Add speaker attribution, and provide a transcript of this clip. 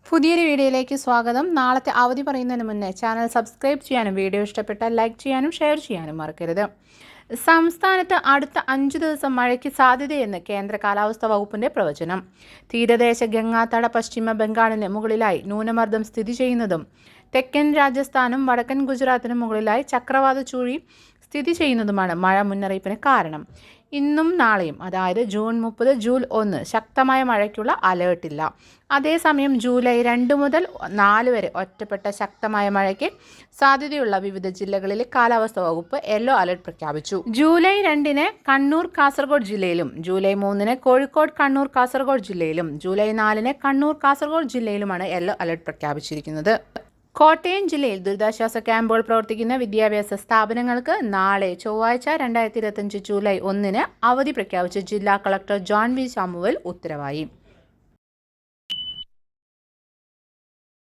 Speaker 1: പുതിയൊരു വീഡിയോയിലേക്ക് സ്വാഗതം. നാളത്തെ അവധി പറയുന്നതിന് മുന്നേ ചാനൽ സബ്സ്ക്രൈബ് ചെയ്യാനും വീഡിയോ ഇഷ്ടപ്പെട്ടാൽ ലൈക്ക് ചെയ്യാനും ഷെയർ ചെയ്യാനും മറക്കരുത്. സംസ്ഥാനത്ത് അടുത്ത 5 ദിവസം മഴയ്ക്ക് സാധ്യതയെന്ന് കേന്ദ്ര കാലാവസ്ഥാ വകുപ്പിന്റെ പ്രവചനം. തീരദേശ ഗംഗാതട പശ്ചിമ ബംഗാളിന് മുകളിലായി ന്യൂനമർദ്ദം സ്ഥിതി ചെയ്യുന്നതും തെക്കൻ രാജസ്ഥാനും വടക്കൻ ഗുജറാത്തിനും മുകളിലായി ചക്രവാത ചുഴി സ്ഥിതി ചെയ്യുന്നതുമാണ് മഴ മുന്നറിയിപ്പിന് കാരണം. ഇന്നും നാളെയും, അതായത് ജൂൺ 30, ജൂൺ 1 ശക്തമായ മഴയ്ക്കുള്ള അലേർട്ടില്ല. അതേസമയം ജൂലൈ 2 മുതൽ 4 വരെ ഒറ്റപ്പെട്ട ശക്തമായ മഴയ്ക്ക് സാധ്യതയുള്ള വിവിധ ജില്ലകളിലെ കാലാവസ്ഥാ വകുപ്പ് യെല്ലോ അലർട്ട് പ്രഖ്യാപിച്ചു. ജൂലൈ 2 കണ്ണൂർ കാസർഗോഡ് ജില്ലയിലും ജൂലൈ 3 കോഴിക്കോട് കണ്ണൂർ കാസർഗോഡ് ജില്ലയിലും ജൂലൈ 4 കണ്ണൂർ കാസർഗോഡ് ജില്ലയിലുമാണ് യെല്ലോ അലർട്ട് പ്രഖ്യാപിച്ചിരിക്കുന്നത്. കോട്ടയം ജില്ലയിൽ ദുരിതാശ്വാസ ക്യാമ്പുകൾ പ്രവർത്തിക്കുന്ന വിദ്യാഭ്യാസ സ്ഥാപനങ്ങൾക്ക് നാളെ ചൊവ്വാഴ്ച 2025 ജൂലൈ 1 അവധി പ്രഖ്യാപിച്ച് ജില്ലാ കളക്ടർ ജോൺ വി സാമുവൽ ഉത്തരവായി.